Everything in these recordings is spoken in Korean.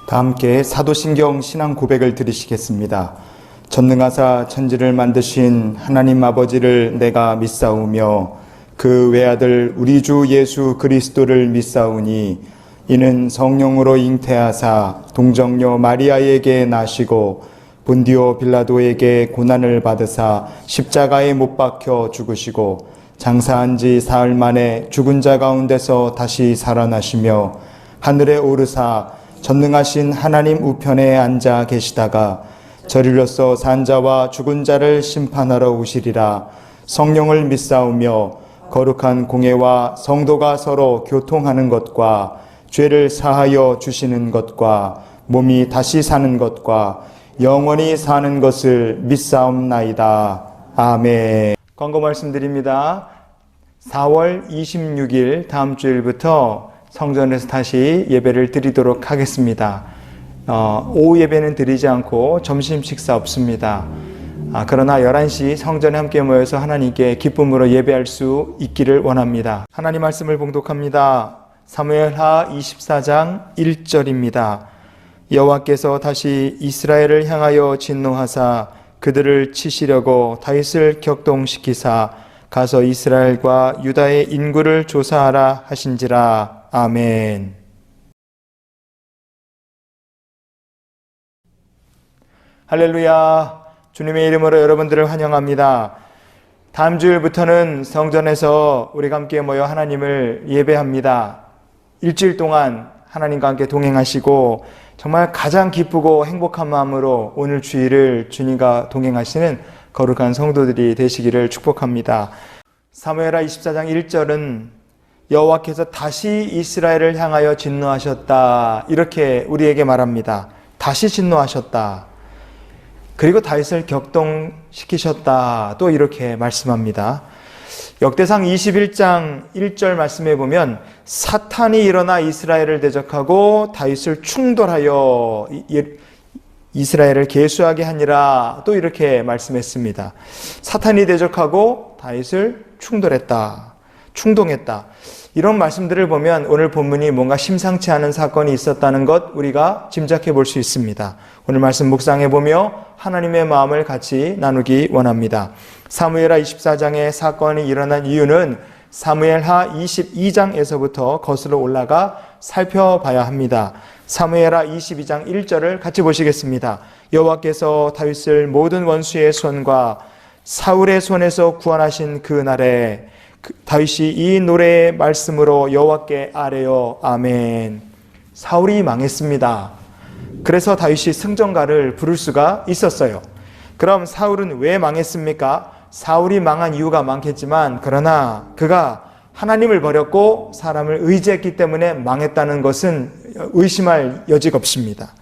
다 함께 사도신경 신앙 고백을 드리시겠습니다. 전능하사 천지를 만드신 하나님 아버지를 내가 믿사오며 그 외아들 우리 주 예수 그리스도를 믿사오니 이는 성령으로 잉태하사 동정녀 마리아에게 나시고 본디오 빌라도에게 고난을 받으사 십자가에 못 박혀 죽으시고 장사한 지 사흘 만에 죽은 자 가운데서 다시 살아나시며 하늘에 오르사 전능하신 하나님 우편에 앉아 계시다가 저리로서 산 자와 죽은 자를 심판하러 오시리라. 성령을 믿사오며 거룩한 공회와 성도가 서로 교통하는 것과 죄를 사하여 주시는 것과 몸이 다시 사는 것과 영원히 사는 것을 믿사옵나이다. 아멘. 광고 말씀드립니다. 4월 26일 다음 주일부터 성전에서 다시 예배를 드리도록 하겠습니다. 오후 예배는 드리지 않고 점심 식사 없습니다. 그러나 11시 성전에 함께 모여서 하나님께 기쁨으로 예배할 수 있기를 원합니다. 하나님 말씀을 봉독합니다. 사무엘하 24장 1절입니다. 여호와께서 다시 이스라엘을 향하여 진노하사 그들을 치시려고 다윗을 격동시키사 가서 이스라엘과 유다의 인구를 조사하라 하신지라. 아멘. 할렐루야. 주님의 이름으로 여러분들을 환영합니다. 다음 주일부터는 성전에서 우리가 함께 모여 하나님을 예배합니다. 일주일 동안 하나님과 함께 동행하시고 정말 가장 기쁘고 행복한 마음으로 오늘 주일을 주님과 동행하시는 거룩한 성도들이 되시기를 축복합니다. 사무엘하 24장 1절은 여호와께서 다시 이스라엘을 향하여 진노하셨다, 이렇게 우리에게 말합니다. 다시 진노하셨다. 그리고 다윗을 격동시키셨다, 또 이렇게 말씀합니다. 역대상 21장 1절 말씀해 보면 사탄이 일어나 이스라엘을 대적하고 다윗을 충돌하여 이스라엘을 계수하게 하니라, 또 이렇게 말씀했습니다. 사탄이 대적하고 다윗을 충동했다. 이런 말씀들을 보면 오늘 본문이 뭔가 심상치 않은 사건이 있었다는 것 우리가 짐작해 볼 수 있습니다. 오늘 말씀 묵상해 보며 하나님의 마음을 같이 나누기 원합니다. 사무엘하 24장의 사건이 일어난 이유는 사무엘하 22장에서부터 거슬러 올라가 살펴봐야 합니다. 사무엘하 22장 1절을 같이 보시겠습니다. 여호와께서 다윗을 모든 원수의 손과 사울의 손에서 구원하신 그 날에 다윗이 이 노래의 말씀으로 여호와께 아뢰어. 아멘. 사울이 망했습니다. 그래서 다윗이 승전가를 부를 수가 있었어요. 그럼 사울은 왜 망했습니까? 사울이 망한 이유가 많겠지만 그러나 그가 하나님을 버렸고 사람을 의지했기 때문에 망했다는 것은 의심할 여지가 없습니다.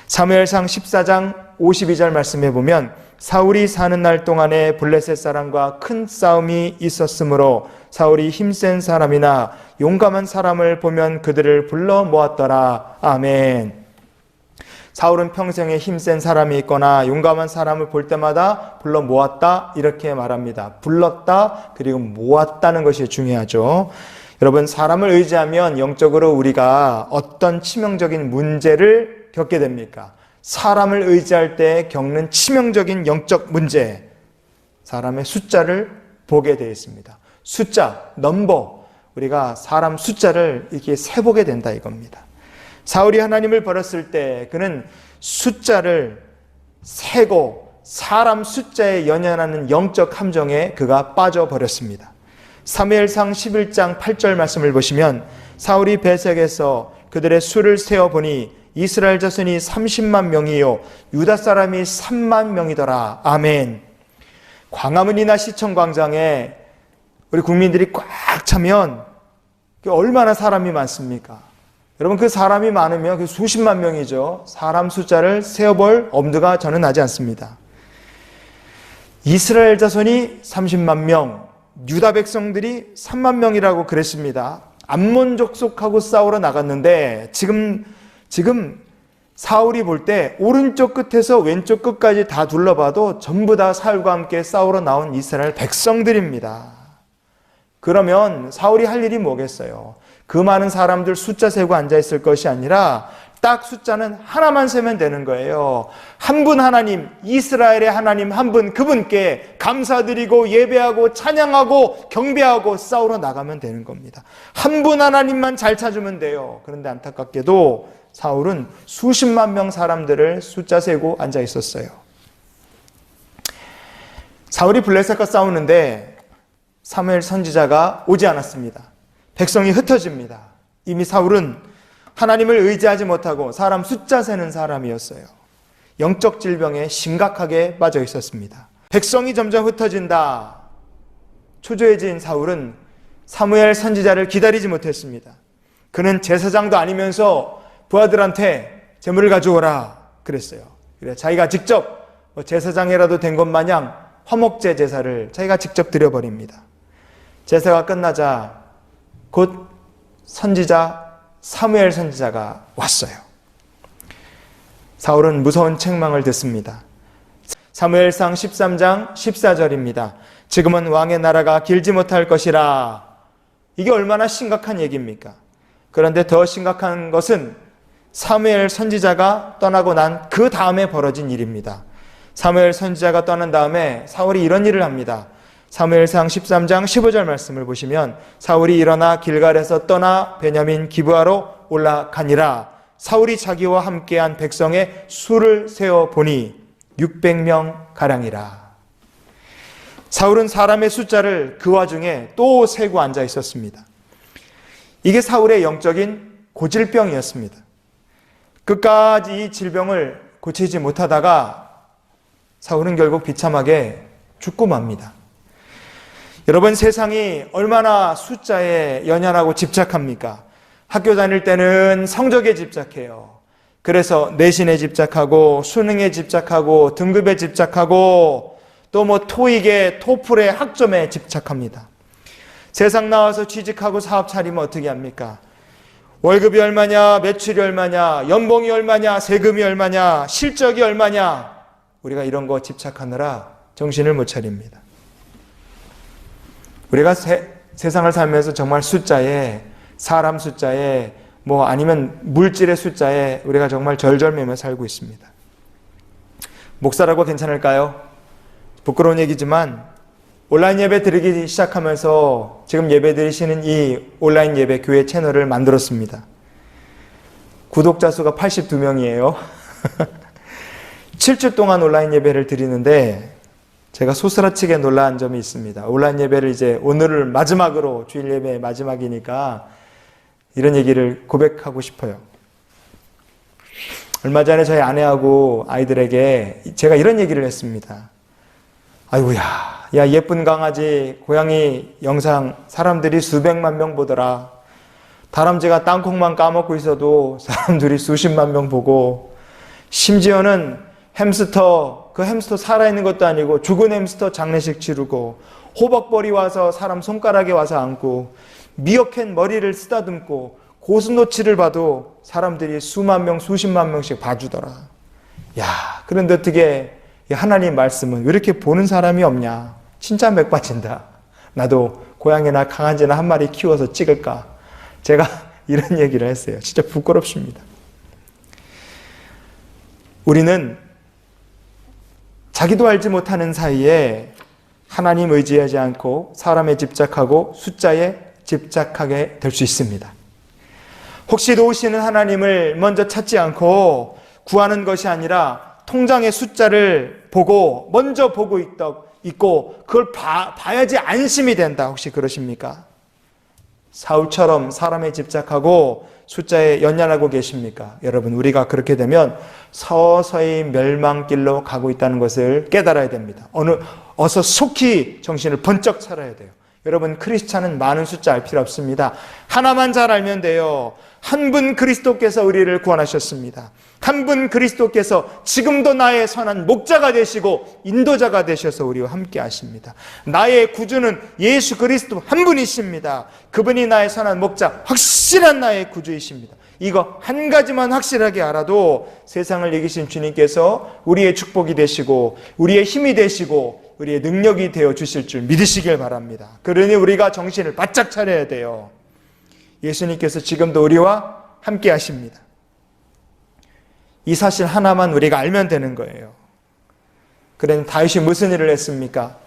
사무엘상 14장 52절 말씀해 보면 사울이 사는 날 동안에 블레셋 사람과 큰 싸움이 있었으므로 사울이 힘센 사람이나 용감한 사람을 보면 그들을 불러 모았더라. 아멘. 사울은 평생에 힘센 사람이 있거나 용감한 사람을 볼 때마다 불러 모았다, 이렇게 말합니다. 불렀다 그리고 모았다는 것이 중요하죠. 여러분, 사람을 의지하면 영적으로 우리가 어떤 치명적인 문제를 겪게 됩니까? 사람을 의지할 때 겪는 치명적인 영적 문제, 사람의 숫자를 보게 되어 있습니다. 숫자, 넘버, 우리가 사람 숫자를 이렇게 세보게 된다 이겁니다. 사울이 하나님을 버렸을 때 그는 숫자를 세고 사람 숫자에 연연하는 영적 함정에 그가 빠져버렸습니다. 사무엘상 11장 8절 말씀을 보시면 사울이 베색에서 그들의 수를 세어보니 이스라엘 자손이 30만 명이요 유다 사람이 3만 명이더라. 아멘. 광화문이나 시청 광장에 우리 국민들이 꽉 차면 얼마나 사람이 많습니까? 여러분, 그 사람이 많으면 그 수십만 명이죠. 사람 숫자를 세어볼 엄두가 저는 나지 않습니다. 이스라엘 자손이 30만 명, 유다 백성들이 3만 명이라고 그랬습니다. 암몬 족속하고 싸우러 나갔는데 지금 사울이 볼 때 오른쪽 끝에서 왼쪽 끝까지 다 둘러봐도 전부 다 사울과 함께 싸우러 나온 이스라엘 백성들입니다. 그러면 사울이 할 일이 뭐겠어요? 그 많은 사람들 숫자 세고 앉아있을 것이 아니라 딱 숫자는 하나만 세면 되는 거예요. 한 분 하나님, 이스라엘의 하나님 한 분, 그분께 감사드리고 예배하고 찬양하고 경배하고 싸우러 나가면 되는 겁니다. 한 분 하나님만 잘 찾으면 돼요. 그런데 안타깝게도 사울은 수십만 명 사람들을 숫자 세고 앉아 있었어요. 사울이 블레셋과 싸우는데 사무엘 선지자가 오지 않았습니다. 백성이 흩어집니다. 이미 사울은 하나님을 의지하지 못하고 사람 숫자 세는 사람이었어요. 영적 질병에 심각하게 빠져 있었습니다. 백성이 점점 흩어진다. 초조해진 사울은 사무엘 선지자를 기다리지 못했습니다. 그는 제사장도 아니면서 부하들한테 제물을 가져오라 그랬어요. 그래 자기가 직접 제사장이라도 된 것 마냥 화목제 제사를 자기가 직접 드려버립니다. 제사가 끝나자 곧 선지자 사무엘 선지자가 왔어요. 사울은 무서운 책망을 듣습니다. 사무엘상 13장 14절입니다. 지금은 왕의 나라가 길지 못할 것이라. 이게 얼마나 심각한 얘기입니까? 그런데 더 심각한 것은 사무엘 선지자가 떠나고 난 그 다음에 벌어진 일입니다. 사무엘 선지자가 떠난 다음에 사울이 이런 일을 합니다. 사무엘상 13장 15절 말씀을 보시면 사울이 일어나 길갈에서 떠나 베냐민 기브아로 올라가니라. 사울이 자기와 함께한 백성의 수를 세어 보니 600명 가량이라. 사울은 사람의 숫자를 그 와중에 또 세고 앉아 있었습니다. 이게 사울의 영적인 고질병이었습니다. 끝까지 이 질병을 고치지 못하다가 사울은 결국 비참하게 죽고 맙니다. 여러분, 세상이 얼마나 숫자에 연연하고 집착합니까? 학교 다닐 때는 성적에 집착해요. 그래서 내신에 집착하고 수능에 집착하고 등급에 집착하고 또 토익에 토플에 학점에 집착합니다. 세상 나와서 취직하고 사업 차리면 어떻게 합니까? 월급이 얼마냐, 매출이 얼마냐, 연봉이 얼마냐, 세금이 얼마냐, 실적이 얼마냐. 우리가 이런 거 집착하느라 정신을 못 차립니다. 우리가 세상을 살면서 정말 숫자에, 사람 숫자에, 아니면 물질의 숫자에 우리가 정말 절절매며 살고 있습니다. 목사라고 괜찮을까요? 부끄러운 얘기지만 온라인 예배 드리기 시작하면서 지금 예배 드리시는 이 온라인 예배 교회 채널을 만들었습니다. 구독자 수가 82명이에요. 7주 동안 온라인 예배를 드리는데 제가 소스라치게 놀란 점이 있습니다. 온라인 예배를 이제 오늘을 마지막으로, 주일 예배 마지막이니까 이런 얘기를 고백하고 싶어요. 얼마 전에 저희 아내하고 아이들에게 제가 이런 얘기를 했습니다. 아이고야, 야 예쁜 강아지, 고양이 영상 사람들이 수백만 명 보더라. 다람쥐가 땅콩만 까먹고 있어도 사람들이 수십만 명 보고, 심지어는 햄스터, 그 햄스터 살아있는 것도 아니고 죽은 햄스터 장례식 치르고, 호박벌이 와서 사람 손가락에 와서 앉고, 미어캣 머리를 쓰다듬고, 고슴도치를 봐도 사람들이 수만 명, 수십만 명씩 봐주더라. 야, 그런데 어떻게 하나님 말씀은 왜 이렇게 보는 사람이 없냐? 진짜 맥 빠진다. 나도 고양이나 강아지나 한 마리 키워서 찍을까? 제가 이런 얘기를 했어요. 진짜 부끄럽습니다. 우리는 자기도 알지 못하는 사이에 하나님 의지하지 않고 사람에 집착하고 숫자에 집착하게 될 수 있습니다. 혹시 도우시는 하나님을 먼저 찾지 않고 구하는 것이 아니라 통장의 숫자를 보고 먼저 보고 있고 그걸 봐야지 안심이 된다. 혹시 그러십니까? 사울처럼 사람에 집착하고 숫자에 연연하고 계십니까? 여러분, 우리가 그렇게 되면 서서히 멸망길로 가고 있다는 것을 깨달아야 됩니다. 어서 속히 정신을 번쩍 차려야 돼요. 여러분, 크리스찬은 많은 숫자 알 필요 없습니다. 하나만 잘 알면 돼요. 한 분 그리스도께서 우리를 구원하셨습니다. 한 분 그리스도께서 지금도 나의 선한 목자가 되시고 인도자가 되셔서 우리와 함께 하십니다. 나의 구주는 예수 그리스도 한 분이십니다. 그분이 나의 선한 목자, 확실한 나의 구주이십니다. 이거 한 가지만 확실하게 알아도 세상을 이기신 주님께서 우리의 축복이 되시고 우리의 힘이 되시고 우리의 능력이 되어 주실 줄 믿으시길 바랍니다. 그러니 우리가 정신을 바짝 차려야 돼요. 예수님께서 지금도 우리와 함께 하십니다. 이 사실 하나만 우리가 알면 되는 거예요. 그런데 다윗이 무슨 일을 했습니까?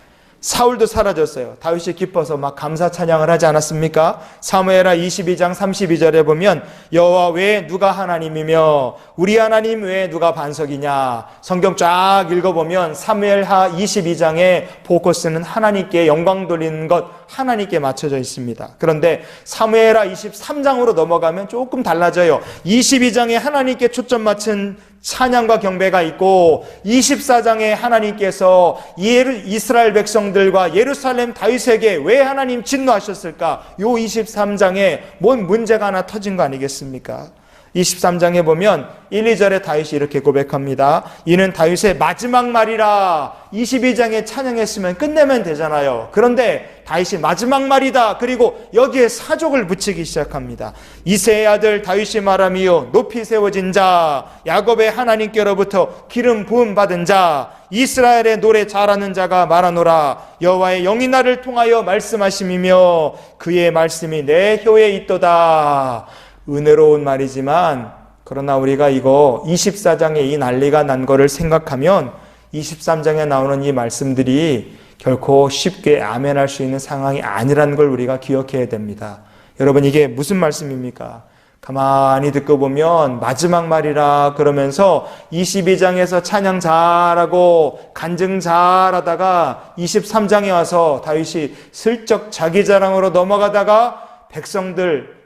사울도 사라졌어요. 다윗이 기뻐서 막 감사 찬양을 하지 않았습니까? 사무엘하 22장 32절에 보면 여호와 외에 누가 하나님이며 우리 하나님 외에 누가 반석이냐. 성경 쫙 읽어보면 사무엘하 22장의 포커스는 하나님께 영광 돌리는 것, 하나님께 맞춰져 있습니다. 그런데 사무엘하 23장으로 넘어가면 조금 달라져요. 22장에 하나님께 초점 맞춘 찬양과 경배가 있고 24장에 하나님께서 이스라엘 백성들과 예루살렘 다윗에게 왜 하나님 진노하셨을까? 요 23장에 뭔 문제가 하나 터진 거 아니겠습니까? 23장에 보면 1, 2절에 다윗이 이렇게 고백합니다. 이는 다윗의 마지막 말이라. 22장에 찬양했으면 끝내면 되잖아요. 그런데 다윗이 마지막 말이다. 그리고 여기에 사족을 붙이기 시작합니다. 이새의 아들 다윗이 말하미요 높이 세워진 자, 야곱의 하나님께로부터 기름 부음 받은 자, 이스라엘의 노래 잘하는 자가 말하노라. 여호와의 영이 나를 통하여 말씀하심이며 그의 말씀이 내 혀에 있도다. 은혜로운 말이지만 그러나 우리가 이거 24장에 이 난리가 난 거를 생각하면 23장에 나오는 이 말씀들이 결코 쉽게 아멘할 수 있는 상황이 아니라는 걸 우리가 기억해야 됩니다. 여러분, 이게 무슨 말씀입니까? 가만히 듣고 보면 마지막 말이라 그러면서 22장에서 찬양 잘하고 간증 잘하다가 23장에 와서 다윗이 슬쩍 자기 자랑으로 넘어가다가 백성들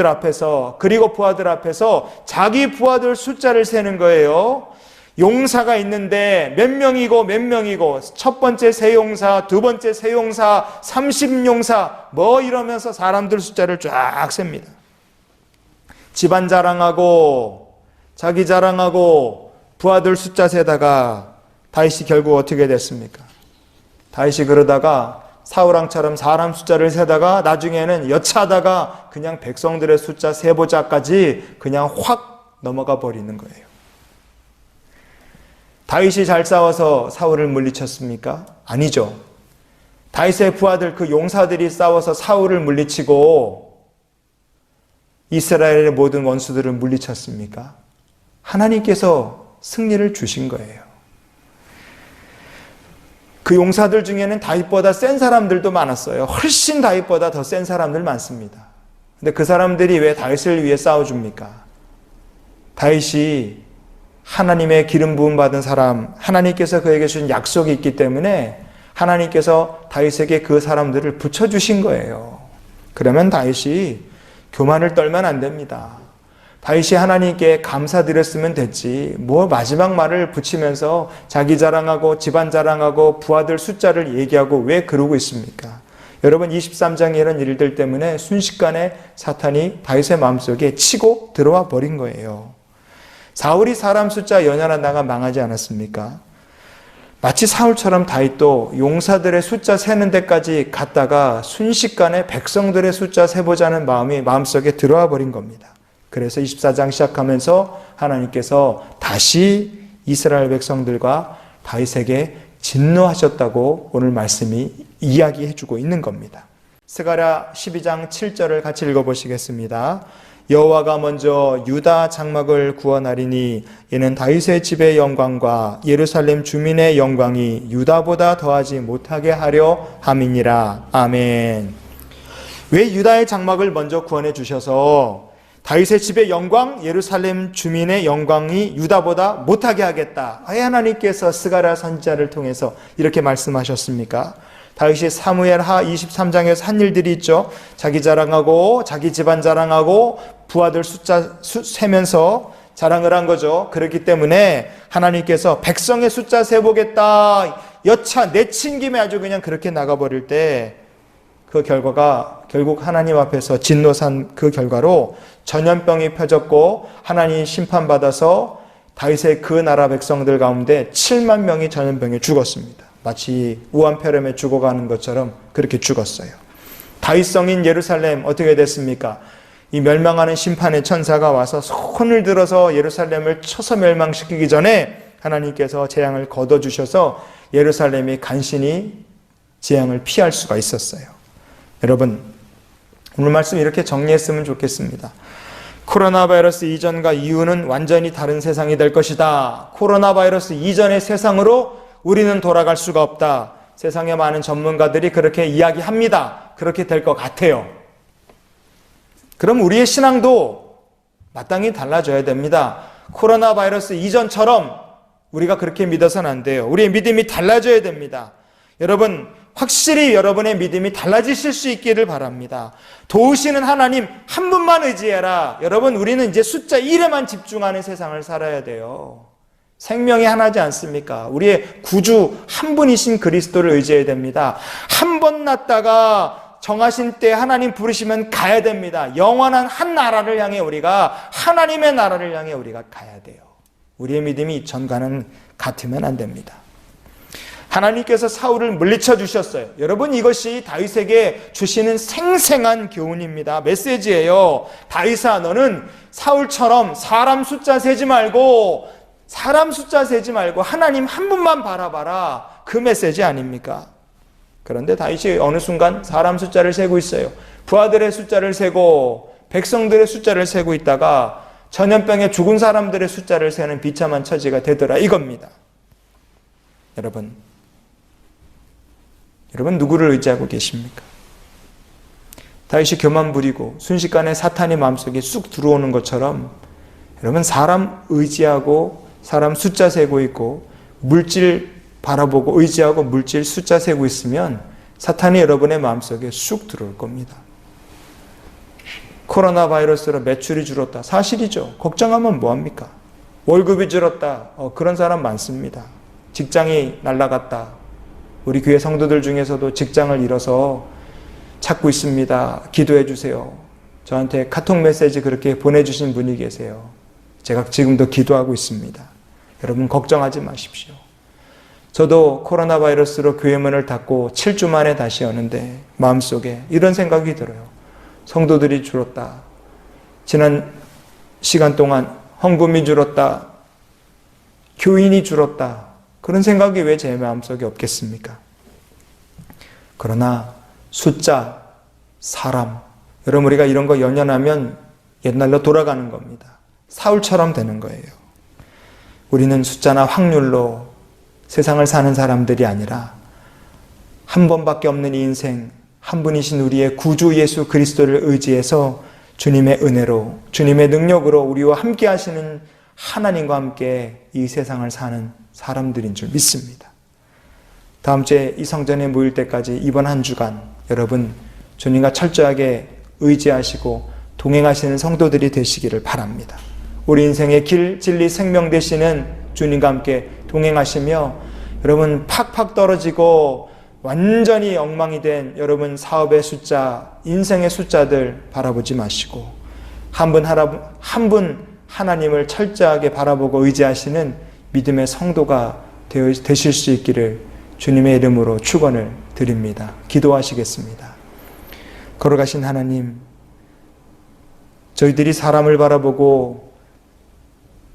앞에서 그리고 부하들 앞에서 자기 부하들 숫자를 세는 거예요. 용사가 있는데 몇 명이고 첫 번째 세용사, 두 번째 세용사, 30용사 뭐 이러면서 사람들 숫자를 쫙 셉니다. 집안 자랑하고 자기 자랑하고 부하들 숫자 세다가 다윗이 결국 어떻게 됐습니까? 다윗이 그러다가 사울왕처럼 사람 숫자를 세다가 나중에는 여차하다가 그냥 백성들의 숫자 세보자까지 그냥 확 넘어가 버리는 거예요. 다윗이 잘 싸워서 사울을 물리쳤습니까? 아니죠. 다윗의 부하들 그 용사들이 싸워서 사울을 물리치고 이스라엘의 모든 원수들을 물리쳤습니까? 하나님께서 승리를 주신 거예요. 그 용사들 중에는 다윗보다 센 사람들도 많았어요. 훨씬 다윗보다 더 센 사람들 많습니다. 근데 그 사람들이 왜 다윗을 위해 싸워줍니까? 다윗이 하나님의 기름 부음 받은 사람, 하나님께서 그에게 주신 약속이 있기 때문에 하나님께서 다윗에게 그 사람들을 붙여주신 거예요. 그러면 다윗이 교만을 떨면 안 됩니다. 다윗이 하나님께 감사드렸으면 됐지 뭐 마지막 말을 붙이면서 자기 자랑하고 집안 자랑하고 부하들 숫자를 얘기하고 왜 그러고 있습니까? 여러분, 23장에 이런 일들 때문에 순식간에 사탄이 다윗의 마음속에 치고 들어와 버린 거예요. 사울이 사람 숫자 연연하다가 망하지 않았습니까? 마치 사울처럼 다윗도 용사들의 숫자 세는 데까지 갔다가 순식간에 백성들의 숫자 세보자는 마음이 마음속에 들어와 버린 겁니다. 그래서 24장 시작하면서 하나님께서 다시 이스라엘 백성들과 다윗에게 진노하셨다고 오늘 말씀이 이야기해주고 있는 겁니다. 스가랴 12장 7절을 같이 읽어보시겠습니다. 여호와가 먼저 유다 장막을 구원하리니 이는 다윗의 집의 영광과 예루살렘 주민의 영광이 유다보다 더하지 못하게 하려 함이니라. 아멘. 왜 유다의 장막을 먼저 구원해 주셔서 다윗의 집의 영광, 예루살렘 주민의 영광이 유다보다 못하게 하겠다. 왜 하나님께서 스가랴 선지자를 통해서 이렇게 말씀하셨습니까? 다윗이 사무엘하 23장에서 한 일들이 있죠. 자기 자랑하고 자기 집안 자랑하고 부하들 숫자 세면서 자랑을 한 거죠. 그렇기 때문에 하나님께서 백성의 숫자 세보겠다. 여차 내친 김에 아주 그냥 그렇게 나가버릴 때 그 결과가 결국 하나님 앞에서 진노산 그 결과로 전염병이 펴졌고 하나님 심판받아서 다윗의 그 나라 백성들 가운데 7만 명이 전염병에 죽었습니다. 마치 우한폐렴에 죽어가는 것처럼 그렇게 죽었어요. 다윗성인 예루살렘 어떻게 됐습니까? 이 멸망하는 심판의 천사가 와서 손을 들어서 예루살렘을 쳐서 멸망시키기 전에 하나님께서 재앙을 거둬주셔서 예루살렘이 간신히 재앙을 피할 수가 있었어요. 여러분, 오늘 말씀 이렇게 정리했으면 좋겠습니다. 코로나 바이러스 이전과 이후는 완전히 다른 세상이 될 것이다. 코로나 바이러스 이전의 세상으로 우리는 돌아갈 수가 없다. 세상의 많은 전문가들이 그렇게 이야기합니다. 그렇게 될 것 같아요. 그럼 우리의 신앙도 마땅히 달라져야 됩니다. 코로나 바이러스 이전처럼 우리가 그렇게 믿어서는 안 돼요. 우리의 믿음이 달라져야 됩니다. 여러분, 확실히 여러분의 믿음이 달라지실 수 있기를 바랍니다. 도우시는 하나님 한 분만 의지해라. 여러분, 우리는 이제 숫자 1에만 집중하는 세상을 살아야 돼요. 생명이 하나지 않습니까? 우리의 구주 한 분이신 그리스도를 의지해야 됩니다. 한 번 났다가 정하신 때 하나님 부르시면 가야 됩니다. 영원한 한 나라를 향해 우리가, 하나님의 나라를 향해 우리가 가야 돼요. 우리의 믿음이 전과는 같으면 안 됩니다. 하나님께서 사울을 물리쳐 주셨어요. 여러분, 이것이 다윗에게 주시는 생생한 교훈입니다. 메시지예요. 다윗아, 너는 사울처럼 사람 숫자 세지 말고 하나님 한 분만 바라봐라. 그 메시지 아닙니까? 그런데 다윗이 어느 순간 사람 숫자를 세고 있어요. 부하들의 숫자를 세고 백성들의 숫자를 세고 있다가 전염병에 죽은 사람들의 숫자를 세는 비참한 처지가 되더라, 이겁니다. 여러분 누구를 의지하고 계십니까? 다윗이 교만 부리고 순식간에 사탄이 마음속에 쑥 들어오는 것처럼 여러분, 사람 의지하고 사람 숫자 세고 있고 물질 바라보고 의지하고 물질 숫자 세고 있으면 사탄이 여러분의 마음속에 쑥 들어올 겁니다. 코로나 바이러스로 매출이 줄었다. 사실이죠. 걱정하면 뭐합니까? 월급이 줄었다. 그런 사람 많습니다. 직장이 날아갔다. 우리 교회 성도들 중에서도 직장을 잃어서 찾고 있습니다. 기도해 주세요. 저한테 카톡 메시지 그렇게 보내주신 분이 계세요. 제가 지금도 기도하고 있습니다. 여러분, 걱정하지 마십시오. 저도 코로나 바이러스로 교회 문을 닫고 7주 만에 다시 여는데 마음속에 이런 생각이 들어요. 성도들이 줄었다. 지난 시간 동안 헌금이 줄었다. 교인이 줄었다. 그런 생각이 왜 제 마음속에 없겠습니까? 그러나 숫자, 사람, 여러분, 우리가 이런 거 연연하면 옛날로 돌아가는 겁니다. 사울처럼 되는 거예요. 우리는 숫자나 확률로 세상을 사는 사람들이 아니라 한 번밖에 없는 이 인생, 한 분이신 우리의 구주 예수 그리스도를 의지해서 주님의 은혜로, 주님의 능력으로 우리와 함께 하시는 하나님과 함께 이 세상을 사는 사람들인 줄 믿습니다. 다음 주에 이 성전에 모일 때까지 이번 한 주간 여러분, 주님과 철저하게 의지하시고 동행하시는 성도들이 되시기를 바랍니다. 우리 인생의 길, 진리, 생명 되시는 주님과 함께 동행하시며 여러분, 팍팍 떨어지고 완전히 엉망이 된 여러분 사업의 숫자, 인생의 숫자들 바라보지 마시고 한 분 하나님을 철저하게 바라보고 의지하시는 믿음의 성도가 되실 수 있기를 주님의 이름으로 축원을 드립니다. 기도하시겠습니다. 걸어가신 하나님, 저희들이 사람을 바라보고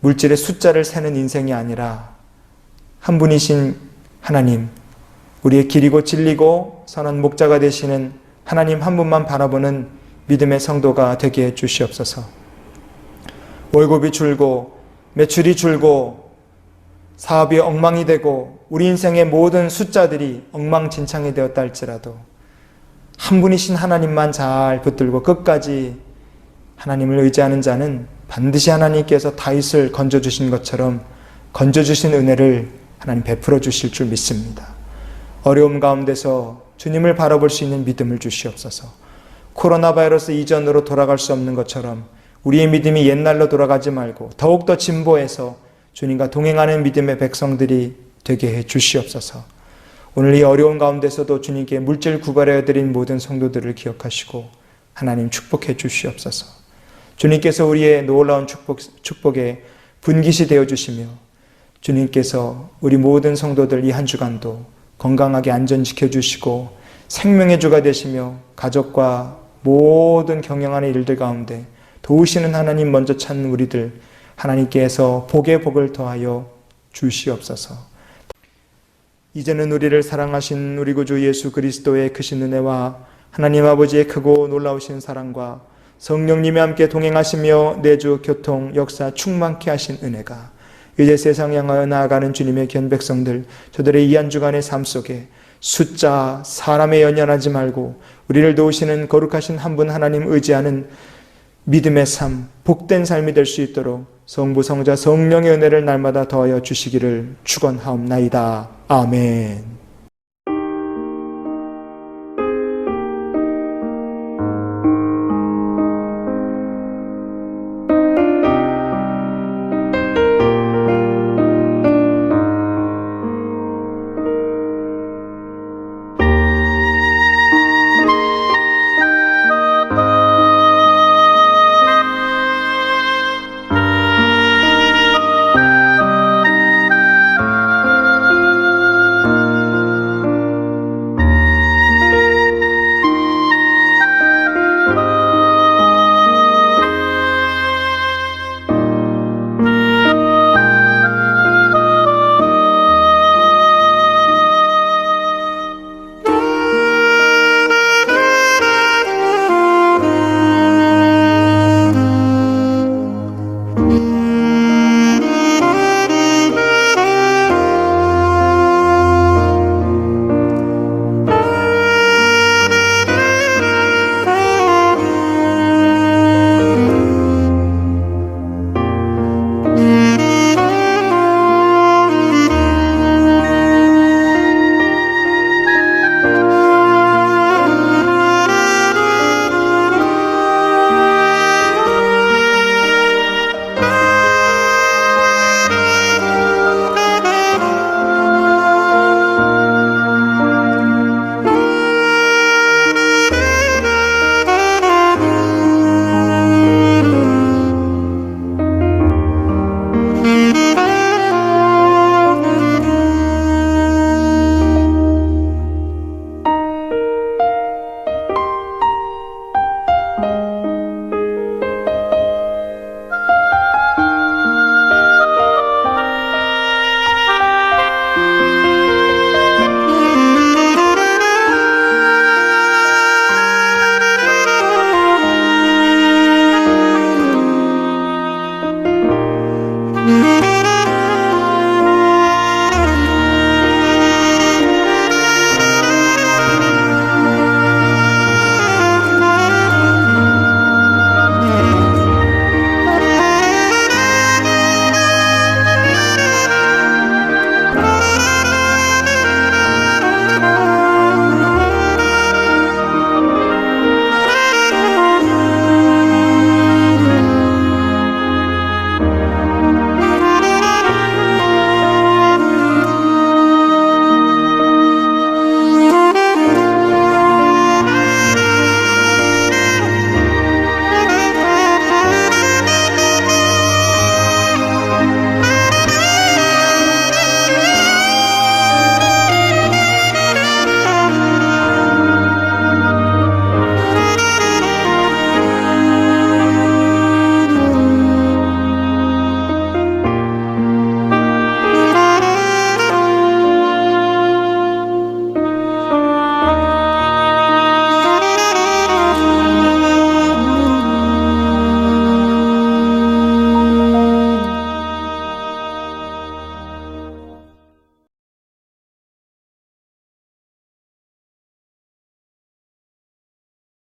물질의 숫자를 세는 인생이 아니라 한 분이신 하나님, 우리의 길이고 진리고 선한 목자가 되시는 하나님 한 분만 바라보는 믿음의 성도가 되게 해 주시옵소서. 월급이 줄고 매출이 줄고 사업이 엉망이 되고 우리 인생의 모든 숫자들이 엉망진창이 되었다 할지라도 한 분이신 하나님만 잘 붙들고 끝까지 하나님을 의지하는 자는 반드시 하나님께서 다윗을 건져주신 것처럼 건져주신 은혜를 하나님 베풀어 주실 줄 믿습니다. 어려움 가운데서 주님을 바라볼 수 있는 믿음을 주시옵소서. 코로나 바이러스 이전으로 돌아갈 수 없는 것처럼 우리의 믿음이 옛날로 돌아가지 말고 더욱더 진보해서 주님과 동행하는 믿음의 백성들이 되게 해 주시옵소서. 오늘 이 어려운 가운데서도 주님께 물질 구걸하여 드린 모든 성도들을 기억하시고 하나님 축복해 주시옵소서. 주님께서 우리의 놀라운 축복에 분깃이 되어 주시며 주님께서 우리 모든 성도들 이 한 주간도 건강하게 안전지켜 주시고 생명의 주가 되시며 가족과 모든 경영하는 일들 가운데 도우시는 하나님 먼저 찾는 우리들 하나님께서 복의 복을 더하여 주시옵소서. 이제는 우리를 사랑하신 우리 구주 예수 그리스도의 크신 은혜와 하나님 아버지의 크고 놀라우신 사랑과 성령님이 함께 동행하시며 내주 교통 역사 충만케 하신 은혜가 이제 세상 향하여 나아가는 주님의 견백성들, 저들의 이 한 주간의 삶 속에 숫자, 사람에 연연하지 말고 우리를 도우시는 거룩하신 한 분 하나님 의지하는 믿음의 삶, 복된 삶이 될 수 있도록 성부, 성자, 성령의 은혜를 날마다 더하여 주시기를 축원하옵나이다. 아멘.